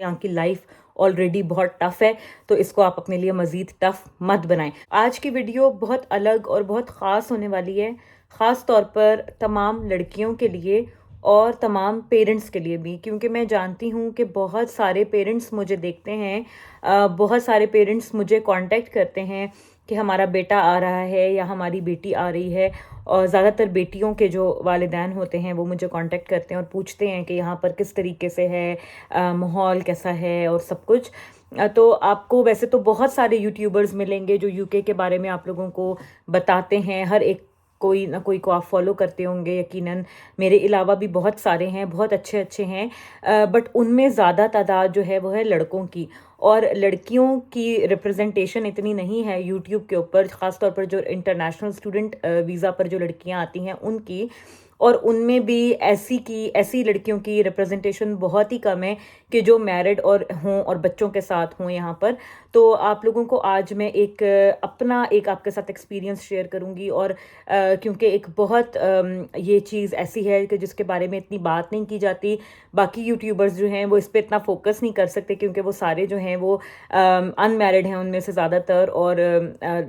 यहाँ की life already बहुत टफ है, तो इसको आप अपने लिए मज़ीद टफ मत बनाएं। आज की वीडियो बहुत अलग और बहुत ख़ास होने वाली है, ख़ास तौर पर तमाम लड़कियों के लिए और तमाम पेरेंट्स के लिए भी, क्योंकि मैं जानती हूँ कि बहुत सारे पेरेंट्स मुझे देखते हैं, बहुत सारे पेरेंट्स मुझे कांटेक्ट करते हैं कि हमारा बेटा आ रहा है या हमारी बेटी आ रही है। और ज़्यादातर बेटियों के जो वालिदैन होते हैं वो मुझे कांटेक्ट करते हैं और पूछते हैं कि यहाँ पर किस तरीके से है, माहौल कैसा है और सब कुछ। तो आपको वैसे तो बहुत सारे यूट्यूबर्स मिलेंगे जो यूके के बारे में आप लोगों को बताते हैं, हर एक कोई ना कोई को आप फॉलो करते होंगे यकीनन। मेरे अलावा भी बहुत सारे हैं, बहुत अच्छे अच्छे हैं, बट उनमें ज़्यादा तादाद जो है वो है लड़कों की, और लड़कियों की रिप्रेजेंटेशन इतनी नहीं है यूट्यूब के ऊपर, ख़ास तौर पर जो इंटरनेशनल स्टूडेंट वीज़ा पर जो लड़कियां आती हैं उनकी। और उनमें भी ऐसी लड़कियों की रिप्रेजेंटेशन बहुत ही कम है कि जो मैरिड और हों और बच्चों के साथ हों यहाँ पर। तो आप लोगों को आज मैं अपना एक आपके साथ एक्सपीरियंस शेयर करूँगी, और क्योंकि एक बहुत ये चीज़ ऐसी है कि जिसके बारे में इतनी बात नहीं की जाती। बाकी यूट्यूबर्स जो हैं वो इस पर इतना फोकस नहीं कर सकते क्योंकि वो सारे जो हैं वो अनमैरिड हैं उनमें से ज़्यादातर, और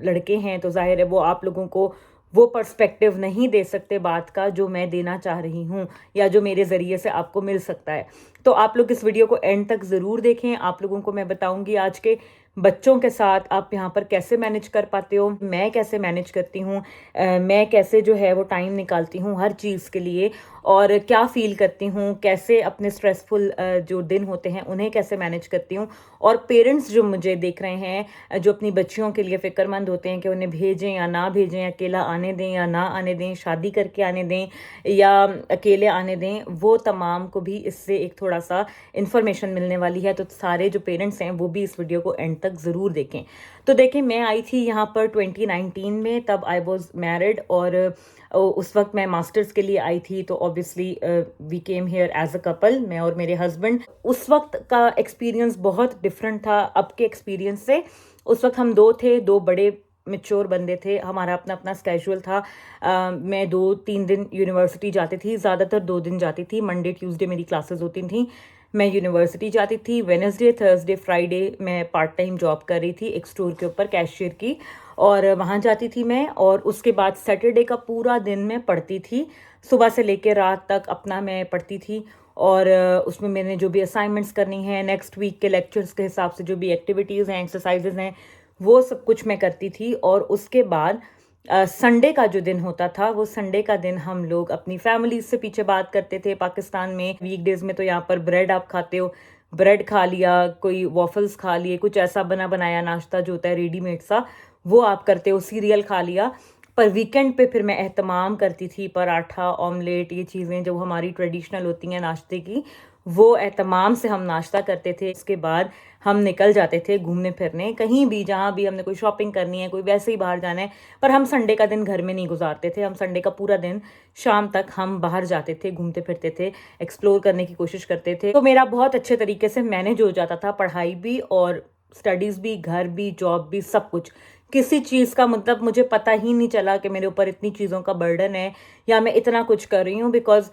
लड़के हैं, तो जाहिर है वो आप लोगों को वो पर्सपेक्टिव नहीं दे सकते बात का जो मैं देना चाह रही हूँ या जो मेरे ज़रिए से आपको मिल सकता है। तो आप लोग इस वीडियो को एंड तक ज़रूर देखें। आप लोगों को मैं बताऊँगी आज के बच्चों के साथ आप यहाँ पर कैसे मैनेज कर पाते हो, मैं कैसे मैनेज करती हूँ, मैं कैसे जो है वो टाइम निकालती हूँ हर चीज़ के लिए, और क्या फ़ील करती हूँ, कैसे अपने स्ट्रेसफुल जो दिन होते हैं उन्हें कैसे मैनेज करती हूँ। और पेरेंट्स जो मुझे देख रहे हैं, जो अपनी बच्चियों के लिए फ़िक्रमंद होते हैं कि उन्हें भेजें या ना भेजें, अकेला आने दें या ना आने दें, शादी करके आने दें या अकेले आने दें, वो तमाम को भी इससे एक थोड़ा सा इन्फॉर्मेशन मिलने वाली है। तो सारे जो पेरेंट्स हैं वो भी इस वीडियो को एंड तक ज़रूर देखें। तो देखें, मैं आई थी यहाँ पर 2019 में, तब आई वॉज मैरिड, और उस वक्त मैं मास्टर्स के लिए आई थी। तो obviously we came here as a couple, मैं और मेरे हस्बैंड। उस वक्त का एक्सपीरियंस बहुत डिफरेंट था अब के एक्सपीरियंस से। उस वक्त हम दो थे, दो बड़े मेच्योर बंदे थे, हमारा अपना अपना स्केड्यूल था। मैं 2-3 दिन यूनिवर्सिटी जाती थी, ज़्यादातर 2 दिन जाती थी। मंडे ट्यूसडे मेरी क्लासेस होती थी, मैं यूनिवर्सिटी जाती थी। वेडनेसडे थर्सडे फ्राइडे मैं पार्ट टाइम जॉब कर रही थी एक स्टोर के ऊपर, कैशियर की, और वहाँ जाती थी मैं। और उसके बाद सैटरडे का पूरा दिन मैं पढ़ती थी, सुबह से लेकर रात तक अपना मैं पढ़ती थी। और उसमें मैंने जो भी असाइनमेंट्स करनी है, नेक्स्ट वीक के लेक्चर्स के हिसाब से जो भी एक्टिविटीज़ हैं, एक्सरसाइजेज हैं, वो सब कुछ मैं करती थी। और उसके बाद संडे का जो दिन होता था, वो संडे का दिन हम लोग अपनी फैमिली से पीछे बात करते थे। पाकिस्तान में वीकडेज में तो यहाँ पर ब्रेड आप खाते हो, ब्रेड खा लिया, कोई वॉफल्स खा लिए, कुछ ऐसा बना बनाया नाश्ता जो होता है रेडीमेड सा, वो आप करते हो, सीरियल खा लिया। पर वीकेंड पे फिर मैं एहतमाम करती थी पराठा, ऑमलेट, ये चीज़ें जो हमारी ट्रेडिशनल होती हैं नाश्ते की, वो एहतमाम से हम नाश्ता करते थे। इसके बाद हम निकल जाते थे घूमने फिरने, कहीं भी, जहाँ भी हमने कोई शॉपिंग करनी है, कोई वैसे ही बाहर जाना है। पर हम संडे का दिन घर में नहीं गुजारते थे, हम संडे का पूरा दिन शाम तक हम बाहर जाते थे, घूमते फिरते थे, एक्सप्लोर करने की कोशिश करते थे। तो मेरा बहुत अच्छे तरीके से मैनेज हो जाता था, पढ़ाई भी और स्टडीज़ भी, घर भी, जॉब भी, सब कुछ। किसी चीज़ का मतलब मुझे पता ही नहीं चला कि मेरे ऊपर इतनी चीज़ों का बर्डन है या मैं इतना कुछ कर रही हूँ, बिकॉज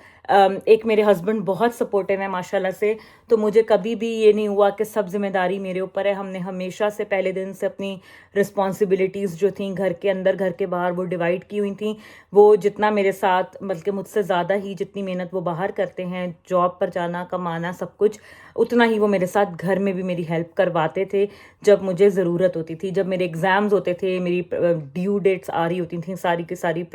एक मेरे हस्बैंड बहुत सपोर्टिव है माशाल्लाह से। तो मुझे कभी भी ये नहीं हुआ कि सब जिम्मेदारी मेरे ऊपर है। हमने हमेशा से पहले दिन से अपनी रिस्पॉन्सिबिलिटीज़ जो थी घर के अंदर, घर के बाहर, वो डिवाइड की हुई थी। वो जितना मेरे साथ, बल्कि मुझसे ज़्यादा ही जितनी मेहनत वो बाहर करते हैं, जॉब पर जाना, कमाना, सब कुछ, उतना ही वो मेरे साथ घर में भी मेरी हेल्प करवाते थे जब मुझे ज़रूरत होती थी। जब मेरे एग्ज़ाम्स होते थे, मेरी ड्यू डेट्स आ रही होती थी, सारी की सारी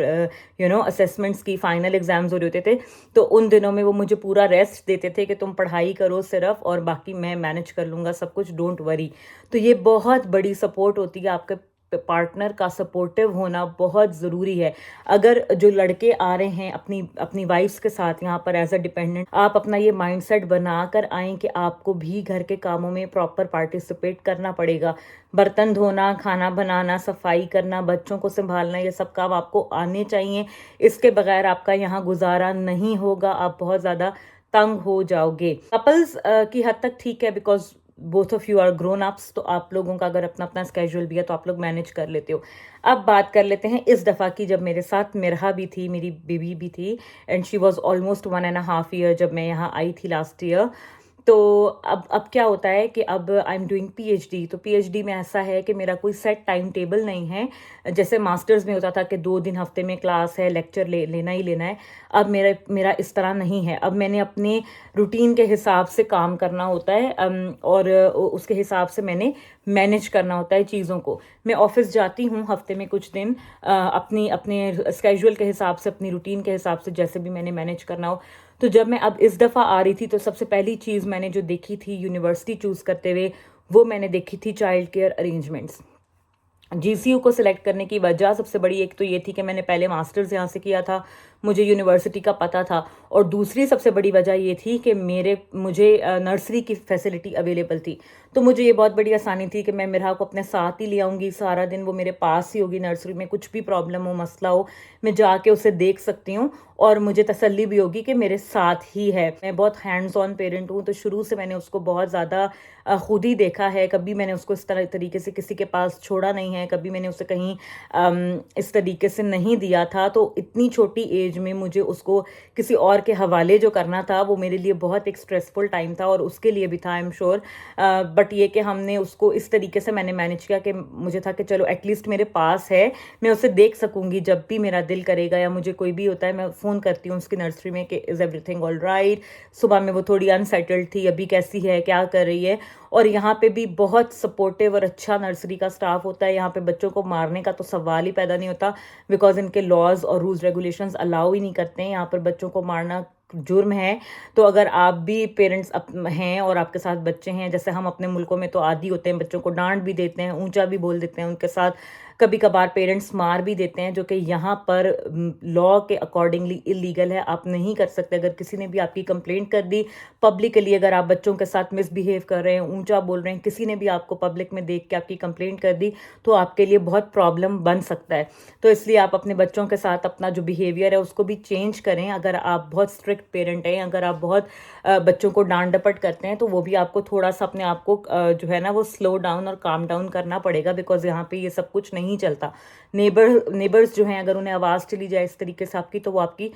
असेसमेंट्स की, फाइनल एग्ज़ाम्स हो रहे होते थे, तो उन दिनों में वो मुझे पूरा रेस्ट देते थे कि तुम पढ़ाई करो सिर्फ, और बाकी मैं मैनेज कर लूँगा सब कुछ, डोंट वरी। तो ये बहुत बड़ी सपोर्ट होती है, आपके पार्टनर का सपोर्टिव होना बहुत ज़रूरी है। अगर जो लड़के आ रहे हैं अपनी अपनी वाइफ्स के साथ यहाँ पर एज अ डिपेंडेंट, आप अपना ये माइंडसेट बना कर आएँ कि आपको भी घर के कामों में प्रॉपर पार्टिसिपेट करना पड़ेगा। बर्तन धोना, खाना बनाना, सफाई करना, बच्चों को संभालना, ये सब काम आपको आने चाहिए। इसके बगैर आपका यहाँ गुजारा नहीं होगा, आप बहुत ज़्यादा तंग हो जाओगे। कपल्स की हद तक ठीक है, because both of you are grown ups, तो आप लोगों का अगर अपना अपना स्केड्यूल भी है तो आप लोग मैनेज कर लेते हो। अब बात कर लेते हैं इस दफ़ा की, जब मेरे साथ मिरहा भी थी, मेरी बेबी भी थी, and she was almost 1.5 year जब मैं यहाँ आई थी लास्ट ईयर। तो अब क्या होता है कि अब आई एम डूइंग पीएचडी, तो पीएचडी में ऐसा है कि मेरा कोई सेट टाइम टेबल नहीं है। जैसे मास्टर्स में होता था कि 2 दिन हफ्ते में क्लास है, लेक्चर लेना ही लेना है। अब मेरा इस तरह नहीं है। अब मैंने अपने रूटीन के हिसाब से काम करना होता है, और उसके हिसाब से मैंने मैनेज करना होता है चीज़ों को। मैं ऑफिस जाती हूँ हफ्ते में कुछ दिन, अपने स्केड्यूल के हिसाब से, अपनी रूटीन के हिसाब से, जैसे भी मैंने मैनेज करना हो। तो जब मैं अब इस दफ़ा आ रही थी तो सबसे पहली चीज़ मैंने जो देखी थी यूनिवर्सिटी चूज़ करते हुए, वो मैंने देखी थी चाइल्ड केयर अरेंजमेंट्स। जीसीयू को सिलेक्ट करने की वजह सबसे बड़ी एक तो ये थी कि मैंने पहले मास्टर्स यहाँ से किया था, मुझे यूनिवर्सिटी का पता था। और दूसरी सबसे बड़ी वजह ये थी कि मुझे नर्सरी की फैसिलिटी अवेलेबल थी। तो मुझे ये बहुत बड़ी आसानी थी कि मैं मिरहा को अपने साथ ही ले आऊँगी, सारा दिन वो मेरे पास ही होगी। नर्सरी में कुछ भी प्रॉब्लम हो, मसला हो, मैं जाके उसे देख सकती हूँ और मुझे तसल्ली भी होगी कि मेरे साथ ही है। मैं बहुत हैंड्स ऑन पेरेंट हूँ, तो शुरू से मैंने उसको बहुत ज़्यादा खुद ही देखा है। कभी मैंने उसको इस तरीके से किसी के पास छोड़ा नहीं है, कभी मैंने उसे कहीं इस तरीके से नहीं दिया था। तो इतनी छोटी एज में मुझे उसको किसी और के हवाले जो करना था, वो मेरे लिए बहुत एक स्ट्रेसफुल टाइम था, और उसके लिए भी था, आई एम श्योर। बट ये कि हमने उसको इस तरीके से मैंने मैनेज किया कि मुझे था कि चलो एटलीस्ट मेरे पास है, मैं उसे देख सकूंगी जब भी मेरा दिल करेगा, या मुझे कोई भी होता है मैं फ़ोन करती हूँ उसकी नर्सरी में कि इज़ एवरीथिंग ऑल राइट। सुबह में वो थोड़ी अनसेटल्ड थी, अभी कैसी है, क्या कर रही है। और यहाँ पे भी बहुत सपोर्टिव और अच्छा नर्सरी का स्टाफ होता है। यहाँ पे बच्चों को मारने का तो सवाल ही पैदा नहीं होता, बिकॉज इनके लॉज और रूल्स रेगुलेशंस अलाउ ही नहीं करते हैं। यहाँ पर बच्चों को मारना जुर्म है। तो अगर आप भी पेरेंट्स हैं और आपके साथ बच्चे हैं, जैसे हम अपने मुल्कों में तो आदी होते हैं, बच्चों को डांट भी देते हैं, ऊंचा भी बोल देते हैं उनके साथ, कभी कभार पेरेंट्स मार भी देते हैं, जो कि यहाँ पर लॉ के अकॉर्डिंगली इलीगल है। आप नहीं कर सकते। अगर किसी ने भी आपकी कंप्लेंट कर दी पब्लिकली, अगर आप बच्चों के साथ मिसबिहेव कर रहे हैं, ऊंचा बोल रहे हैं, किसी ने भी आपको पब्लिक में देख के आपकी कंप्लेंट कर दी, तो आपके लिए बहुत प्रॉब्लम बन सकता है। तो इसलिए आप अपने बच्चों के साथ अपना जो बिहेवियर है उसको भी चेंज करें। अगर आप बहुत स्ट्रिक्ट पेरेंट हैं, अगर आप बहुत बच्चों को डांट डपट करते हैं, तो वो भी आपको थोड़ा सा अपने आप को जो है ना वो स्लो डाउन और काम डाउन करना पड़ेगा, बिकॉज यहाँ पे ये सब कुछ नहीं चलता। नेबर्स जो हैं, अगर उन्हें आवाज़ चली जाए इस तरीके से आपकी, तो वो आपकी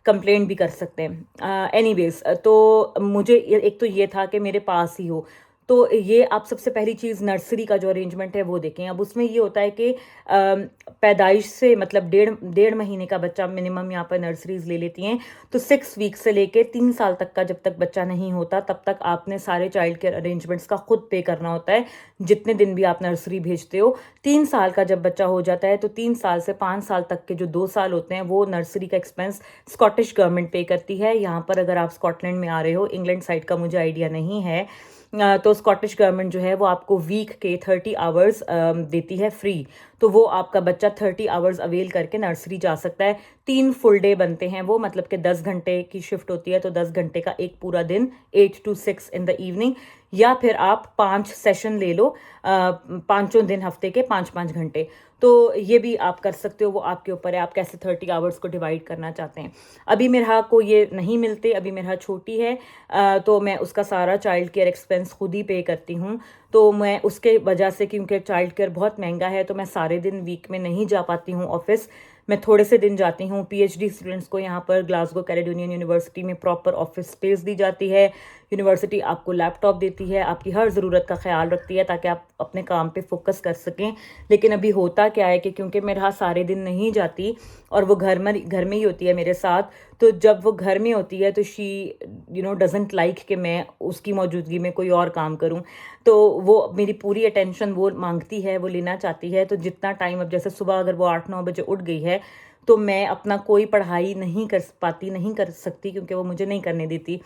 कंप्लेंट भी कर सकते हैं। एनीवेज, तो मुझे एक तो ये था कि मेरे पास ही हो। तो ये आप सबसे पहली चीज़ नर्सरी का जो अरेंजमेंट है वो देखें। अब उसमें ये होता है कि पैदाइश से मतलब डेढ़ महीने का बच्चा मिनिमम यहाँ पर नर्सरीज ले लेती हैं। तो 6 वीक से लेके 3 साल तक का जब तक बच्चा नहीं होता, तब तक आपने सारे चाइल्ड केयर अरेंजमेंट्स का खुद पे करना होता है, जितने दिन भी आप नर्सरी भेजते हो। 3 साल का जब बच्चा हो जाता है, तो 3 साल से 5 साल तक के जो 2 साल होते हैं, वो नर्सरी का एक्सपेंस स्कॉटिश गवर्नमेंट पे करती है। यहाँ पर अगर आप स्कॉटलैंड में आ रहे हो, इंग्लैंड साइड का मुझे आइडिया नहीं है, तो स्कॉटिश गवर्नमेंट जो है वो आपको वीक के 30 आवर्स देती है फ्री। तो वो आपका बच्चा 30 आवर्स अवेल करके नर्सरी जा सकता है। 3 फुल डे बनते हैं वो, मतलब कि 10 घंटे की शिफ्ट होती है, तो 10 घंटे का एक पूरा दिन, 8 to 6 इन द इवनिंग। या फिर आप 5 सेशन ले लो, 5 दिन हफ्ते के 5-5 घंटे। तो ये भी आप कर सकते हो, वो आपके ऊपर है आप कैसे 30 आवर्स को डिवाइड करना चाहते हैं। अभी मिरहा को ये नहीं मिलते, अभी मिरहा छोटी है, तो मैं उसका सारा चाइल्ड केयर एक्सपेंस खुद ही पे करती हूँ। तो मैं उसके वजह से, क्योंकि चाइल्ड केयर बहुत महंगा है, तो मैं सारे दिन वीक में नहीं जा पाती हूँ ऑफिस। मैं थोड़े से दिन जाती हूँ। पीएचडी स्टूडेंट्स को यहाँ पर ग्लासगो कैलेडोनियन यूनिवर्सिटी में प्रॉपर ऑफिस स्पेस दी जाती है। यूनिवर्सिटी आपको लैपटॉप देती है, आपकी हर ज़रूरत का ख्याल रखती है, ताकि आप अपने काम पे फोकस कर सकें। लेकिन अभी होता क्या है कि क्योंकि मेरा सारे दिन नहीं जाती और वो घर में ही होती है मेरे साथ, तो जब वो घर में होती है तो शी डजंट लाइक कि मैं उसकी मौजूदगी में कोई और काम करूं। तो वो मेरी पूरी अटेंशन वो मांगती है, वो लेना चाहती है। तो जितना टाइम, अब जैसे सुबह अगर वो 8-9 बजे उठ गई है, तो मैं अपना कोई पढ़ाई नहीं कर पाती, नहीं कर सकती, क्योंकि वो मुझे नहीं करने देती।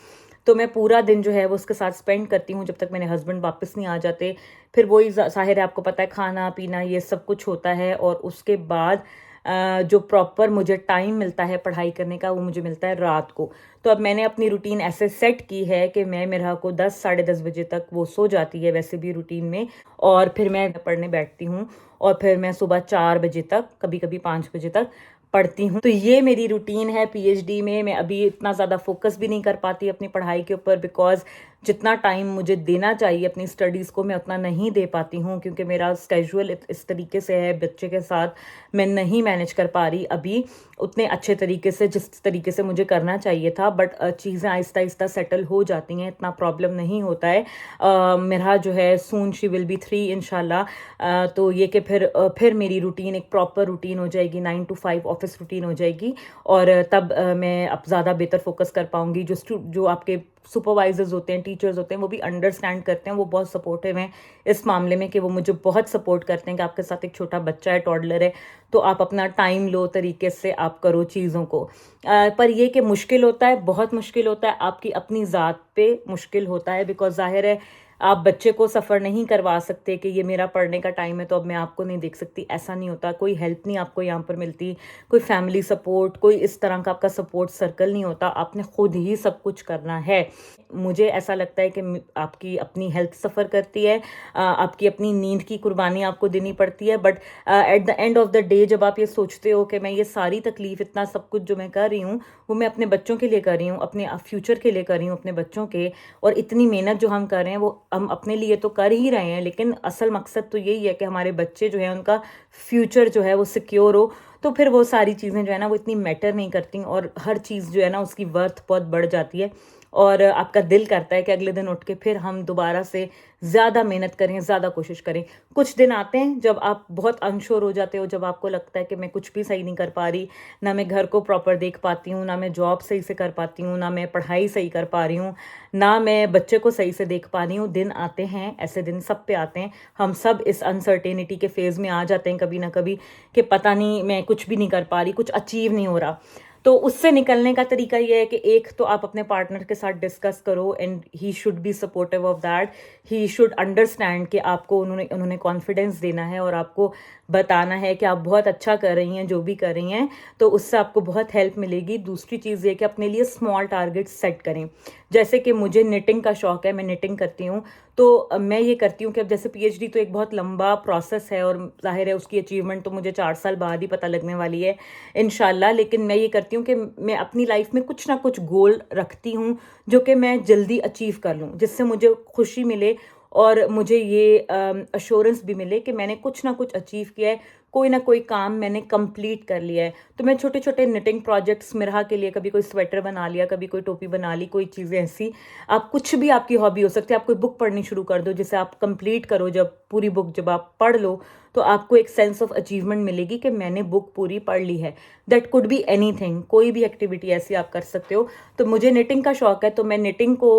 तो मैं पूरा दिन जो है वो उसके साथ स्पेंड करती हूँ जब तक मेरे हस्बैंड वापस नहीं आ जाते। फिर वही ज़ाहिर है, आपको पता है, खाना पीना ये सब कुछ होता है। और उसके बाद जो प्रॉपर मुझे टाइम मिलता है पढ़ाई करने का, वो मुझे मिलता है रात को। तो अब मैंने अपनी रूटीन ऐसे सेट की है कि मैं मेरा को 10 साढ़े 10 बजे तक वो सो जाती है वैसे भी रूटीन में, और फिर मैं पढ़ने बैठती हूँ। और फिर मैं सुबह 4 बजे तक, कभी कभी 5 बजे तक पढ़ती हूँ। तो ये मेरी रूटीन है पीएचडी में। मैं अभी इतना ज़्यादा फोकस भी नहीं कर पाती अपनी पढ़ाई के ऊपर, बिकॉज जितना टाइम मुझे देना चाहिए अपनी स्टडीज़ को मैं उतना नहीं दे पाती हूँ, क्योंकि मेरा स्केड्यूल इस तरीके से है बच्चे के साथ, मैं नहीं मैनेज कर पा रही अभी उतने अच्छे तरीके से जिस तरीके से मुझे करना चाहिए था। बट चीज़ें आहिस्ता आहिस्ता सेटल हो जाती हैं, इतना प्रॉब्लम नहीं होता है। मेरा जो है सून शी विल बी 3 इंशाल्लाह। तो ये कि फिर मेरी रूटीन एक प्रॉपर रूटीन हो जाएगी, 9 to 5 ऑफिस रूटीन हो जाएगी, और तब मैं अब ज़्यादा बेहतर फोकस कर पाऊँगी। जो आपके सुपरवाइजर्स होते हैं, टीचर्स होते हैं, वो भी अंडरस्टैंड करते हैं, वो बहुत सपोर्टिव हैं इस मामले में, कि वो मुझे बहुत सपोर्ट करते हैं कि आपके साथ एक छोटा बच्चा है, टॉडलर है, तो आप अपना टाइम लो, तरीके से आप करो चीज़ों को। पर ये कि मुश्किल होता है, बहुत मुश्किल होता है, आपकी अपनी ज़ात पे मुश्किल होता है, बिकॉज ज़ाहिर है आप बच्चे को सफ़र नहीं करवा सकते कि ये मेरा पढ़ने का टाइम है तो अब मैं आपको नहीं देख सकती, ऐसा नहीं होता। कोई हेल्प नहीं आपको यहाँ पर मिलती, कोई फैमिली सपोर्ट, कोई इस तरह का आपका सपोर्ट सर्कल नहीं होता, आपने खुद ही सब कुछ करना है। मुझे ऐसा लगता है कि आपकी अपनी हेल्थ सफ़र करती है, आपकी अपनी नींद की कुर्बानी आपको देनी पड़ती है, but at the end of the day जब आप ये सोचते हो कि मैं ये सारी तकलीफ़, इतना सब कुछ जो मैं कर रही हूँ वो मैं अपने बच्चों के लिए कर रही हूँ, अपने फ्यूचर के लिए कर रही हूँ, अपने बच्चों के, और इतनी मेहनत जो हम कर रहे हैं वो हम अपने लिए तो कर ही रहे हैं, लेकिन असल मकसद तो यही है कि हमारे बच्चे जो है उनका फ्यूचर जो है वो सिक्योर हो। तो फिर वो सारी चीज़ें जो है ना वो इतनी मैटर नहीं करती, और हर चीज़ जो है ना उसकी वर्थ बहुत बढ़ जाती है, और आपका दिल करता है कि अगले दिन उठ के फिर हम दोबारा से ज़्यादा मेहनत करें, ज़्यादा कोशिश करें। कुछ दिन आते हैं जब आप बहुत अनश्योर हो जाते हो, जब आपको लगता है कि मैं कुछ भी सही नहीं कर पा रही, ना मैं घर को प्रॉपर देख पाती हूँ, ना मैं जॉब सही से कर पाती हूँ, ना मैं पढ़ाई सही कर पा रही हूँ, ना मैं बच्चे को सही से देख पा रही हूँ। दिन आते हैं, ऐसे दिन सब पे आते हैं, हम सब इस अनसर्टेनिटी के फेज़ में आ जाते हैं कभी ना कभी, कि पता नहीं मैं कुछ भी नहीं कर पा रही, कुछ अचीव नहीं हो रहा। तो उससे निकलने का तरीका ये है कि एक तो आप अपने पार्टनर के साथ डिस्कस करो, and he should be supportive of that, he should understand कि आपको उन्होंने कॉन्फिडेंस देना है और आपको बताना है कि आप बहुत अच्छा कर रही हैं जो भी कर रही हैं, तो उससे आपको बहुत हेल्प मिलेगी। दूसरी चीज़ ये कि अपने लिए स्मॉल टारगेट सेट करें। जैसे कि मुझे निटिंग का शौक़ है, मैं निटिंग करती हूँ, तो मैं ये करती हूँ कि अब जैसे पीएचडी तो एक बहुत लंबा प्रोसेस है, और जाहिर है उसकी अचीवमेंट तो मुझे 4 साल बाद ही पता लगने वाली है इंशाल्लाह। लेकिन मैं ये करती हूँ कि मैं अपनी लाइफ में कुछ ना कुछ गोल रखती हूँ जो कि मैं जल्दी अचीव कर लूँ, जिससे मुझे खुशी मिले और मुझे ये अश्योरेंस भी मिले कि मैंने कुछ ना कुछ अचीव किया है, कोई ना कोई काम मैंने कंप्लीट कर लिया है। तो मैं छोटे छोटे निटिंग प्रोजेक्ट्स मिरहा के लिए, कभी कोई स्वेटर बना लिया, कभी कोई टोपी बना ली, कोई चीज़ें ऐसी, आप कुछ भी आपकी हॉबी हो सकती है। आप कोई बुक पढ़नी शुरू कर दो, जिसे आप कंप्लीट करो, जब पूरी बुक जब आप पढ़ लो तो आपको एक सेंस ऑफ अचीवमेंट मिलेगी कि मैंने बुक पूरी पढ़ ली है। दैट कुड बी एनीथिंग, कोई भी एक्टिविटी ऐसी आप कर सकते हो। तो मुझे निटिंग का शौक है, तो मैं निटिंग को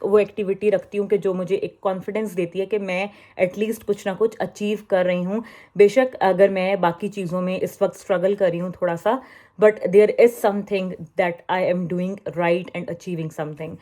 वो एक्टिविटी रखती हूँ कि जो मुझे एक कॉन्फिडेंस देती है कि मैं एटलीस्ट कुछ ना कुछ अचीव कर रही हूँ। बेशक अगर मैं बाकी चीज़ों में इस वक्त स्ट्रगल कर रही हूँ थोड़ा सा, but there is something that I am doing right and achieving something.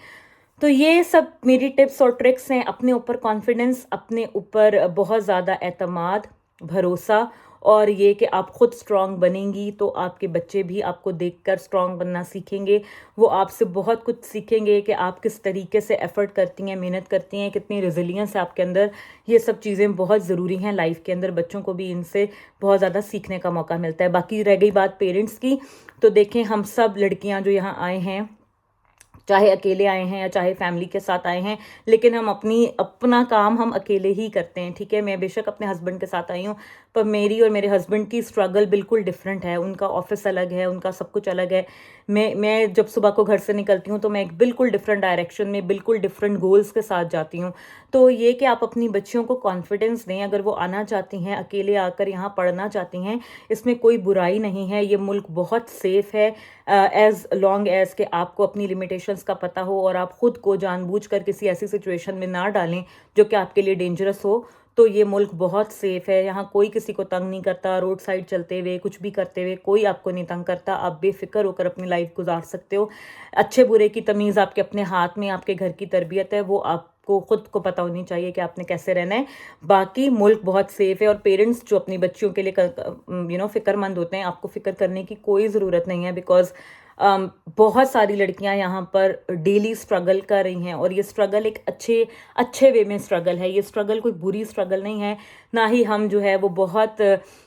तो ये सब मेरी टिप्स और ट्रिक्स हैं। अपने ऊपर कॉन्फिडेंस, अपने ऊपर बहुत ज़्यादा एतमाद, भरोसा, और ये कि आप खुद स्ट्रांग बनेंगी तो आपके बच्चे भी आपको देखकर स्ट्रांग बनना सीखेंगे। वो आपसे बहुत कुछ सीखेंगे कि आप किस तरीके से एफ़र्ट करती हैं, मेहनत करती हैं, कितनी रेजिलियंस है आपके अंदर। ये सब चीज़ें बहुत ज़रूरी हैं लाइफ के अंदर, बच्चों को भी इनसे बहुत ज़्यादा सीखने का मौका मिलता है। बाकी रह गई बात पेरेंट्स की, तो देखें हम सब लड़कियाँ जो यहाँ आए हैं, चाहे अकेले आए हैं या चाहे फैमिली के साथ आए हैं, लेकिन हम अपना काम हम अकेले ही करते हैं, ठीक है। मैं बेशक अपने हस्बैंड के साथ आई हूँ, पर मेरी और मेरे हस्बैंड की स्ट्रगल बिल्कुल डिफरेंट है। उनका ऑफिस अलग है, उनका सब कुछ अलग है। मैं जब सुबह को घर से निकलती हूँ तो मैं एक बिल्कुल डिफरेंट डायरेक्शन में, बिल्कुल डिफरेंट गोल्स के साथ जाती हूँ। तो ये कि आप अपनी बच्चियों को कॉन्फिडेंस दें, अगर वो आना चाहती हैं, अकेले आकर यहाँ पढ़ना चाहती हैं, इसमें कोई बुराई नहीं है। ये मुल्क बहुत सेफ़ है, एज़ लॉन्ग एज़ कि आपको अपनी लिमिटेशंस का पता हो और आप खुद को जानबूझकर किसी ऐसी सिचुएशन में ना डालें जो कि आपके लिए डेंजरस हो। तो ये मुल्क बहुत सेफ़ है, यहाँ कोई किसी को तंग नहीं करता। रोड साइड चलते हुए, कुछ भी करते हुए कोई आपको नहीं तंग करता। आप बेफ़िक्र होकर अपनी लाइफ गुजार सकते हो। अच्छे बुरे की तमीज़ आपके अपने हाथ में, आपके घर की तरबियत है, वो आपको खुद को पता होनी चाहिए कि आपने कैसे रहना है। बाकी मुल्क बहुत सेफ़ है, और पेरेंट्स जो अपनी बच्चियों के लिए फ़िक्रमंद होते हैं, आपको फ़िक्र करने की कोई ज़रूरत नहीं है, बिकॉज़ बहुत सारी लड़कियां यहाँ पर डेली स्ट्रगल कर रही हैं, और ये स्ट्रगल एक अच्छे वे में स्ट्रगल है। ये स्ट्रगल कोई बुरी स्ट्रगल नहीं है, ना ही हम जो है वो बहुत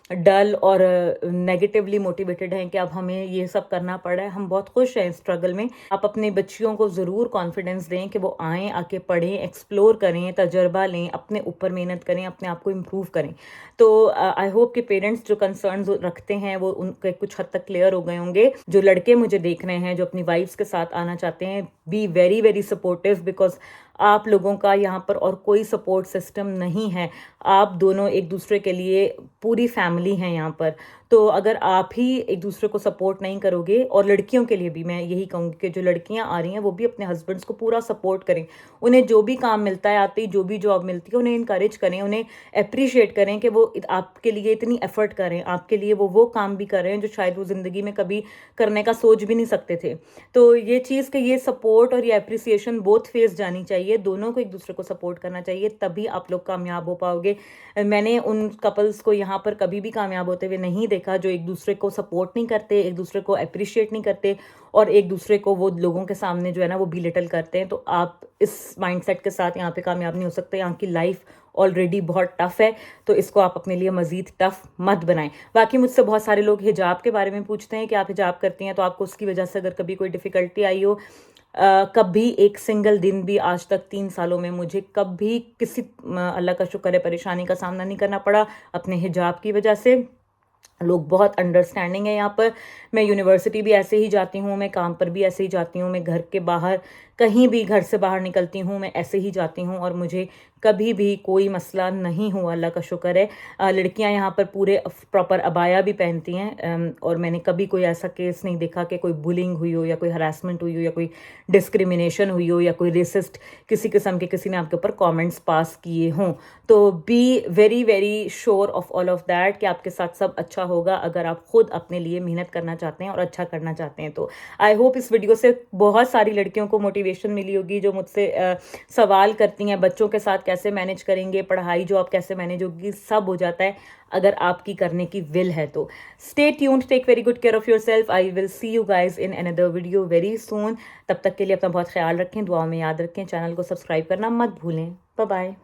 डल और नेगेटिवली मोटिवेटेड हैं कि अब हमें ये सब करना पड़ रहा है। हम बहुत खुश हैं स्ट्रगल में। आप अपने बच्चियों को ज़रूर कॉन्फिडेंस दें कि वो आएँ, आके पढ़ें, एक्सप्लोर करें, तजर्बा लें, अपने ऊपर मेहनत करें, अपने आप को इम्प्रूव करें। तो आई होप कि पेरेंट्स जो कंसर्न्स रखते हैं वो उनके कुछ हद तक क्लियर हो गए होंगे। जो लड़के मुझे देख रहे हैं जो अपनी वाइफ्स के साथ आना चाहते हैं, be very very supportive, because आप लोगों का यहाँ पर और कोई सपोर्ट सिस्टम नहीं है। आप दोनों एक दूसरे के लिए पूरी फैमिली हैं यहाँ पर। तो अगर आप ही एक दूसरे को सपोर्ट नहीं करोगे, और लड़कियों के लिए भी मैं यही कहूँगी कि जो लड़कियाँ आ रही हैं वो भी अपने हस्बैंड्स को पूरा सपोर्ट करें। उन्हें जो भी काम मिलता है, आते ही जो भी जॉब मिलती है, उन्हें इनकरेज करें, उन्हें अप्रिशिएट करें कि वो आपके लिए इतनी एफर्ट करें, आपके लिए वो काम भी कर रहे हैं जो शायद वो ज़िंदगी में कभी करने का सोच भी नहीं सकते थे। तो ये चीज़ कि ये सपोर्ट और ये अप्रिसिएशन बोथ फेस जानी चाहिए, दोनों को एक दूसरे को सपोर्ट करना चाहिए, तभी आप लोग कामयाब हो पाओगे। मैंने उन कपल्स को यहाँ पर कभी भी कामयाब होते हुए नहीं देखा जो एक दूसरे को सपोर्ट नहीं करते, एक दूसरे को अप्रिशिएट नहीं करते, और एक दूसरे को वो लोगों के सामने जो है ना वो बिलिटल करते हैं। तो आप इस माइंडसेट के साथ यहाँ पे कामयाब नहीं हो सकते। यहाँ की लाइफ ऑलरेडी बहुत टफ है, तो इसको आप अपने लिए मज़ीद टफ मत बनाएं। बाकी मुझसे बहुत सारे लोग हिजाब के बारे में पूछते हैं कि आप हिजाब करती हैं, तो आपको उसकी वजह से अगर कभी कोई डिफ़िकल्टी आई हो, कभी एक सिंगल दिन भी आज तक 3 सालों में मुझे कभी किसी अल्लाह का शुक्र है परेशानी का सामना नहीं करना पड़ा अपने हिजाब की वजह से। लोग बहुत अंडरस्टैंडिंग है यहाँ पर। मैं यूनिवर्सिटी भी ऐसे ही जाती हूँ, मैं काम पर भी ऐसे ही जाती हूँ, मैं घर के बाहर कहीं भी घर से बाहर निकलती हूँ मैं ऐसे ही जाती हूँ, और मुझे कभी भी कोई मसला नहीं हुआ, अल्लाह का शुक्र है। लड़कियाँ यहाँ पर पूरे प्रॉपर अबाया भी पहनती हैं, और मैंने कभी कोई ऐसा केस नहीं देखा कि कोई बुलिंग हुई हो, या कोई हरासमेंट हुई हो, या कोई डिस्क्रिमिनेशन हुई हो, या कोई रेसिस्ट किसी किस्म के किसी ने आपके ऊपर कमेंट्स पास किए हों। तो be very very sure of all of that कि आपके साथ सब अच्छा होगा अगर आप खुद अपने लिए मेहनत करना चाहते हैं और अच्छा करना चाहते हैं। तो आई होप इस वीडियो से बहुत सारी लड़कियों को मोटिवेशन मिली होगी जो मुझसे सवाल करती हैं बच्चों के साथ कैसे मैनेज करेंगे, पढ़ाई जो आप कैसे मैनेज होगी, सब हो जाता है अगर आपकी करने की विल है तो। Stay tuned, take very good care of yourself. I will see you guys in another video very soon. तब तक के लिए अपना बहुत ख्याल रखें, दुआओं में याद रखें, चैनल को सब्सक्राइब करना मत भूलें। Bye bye.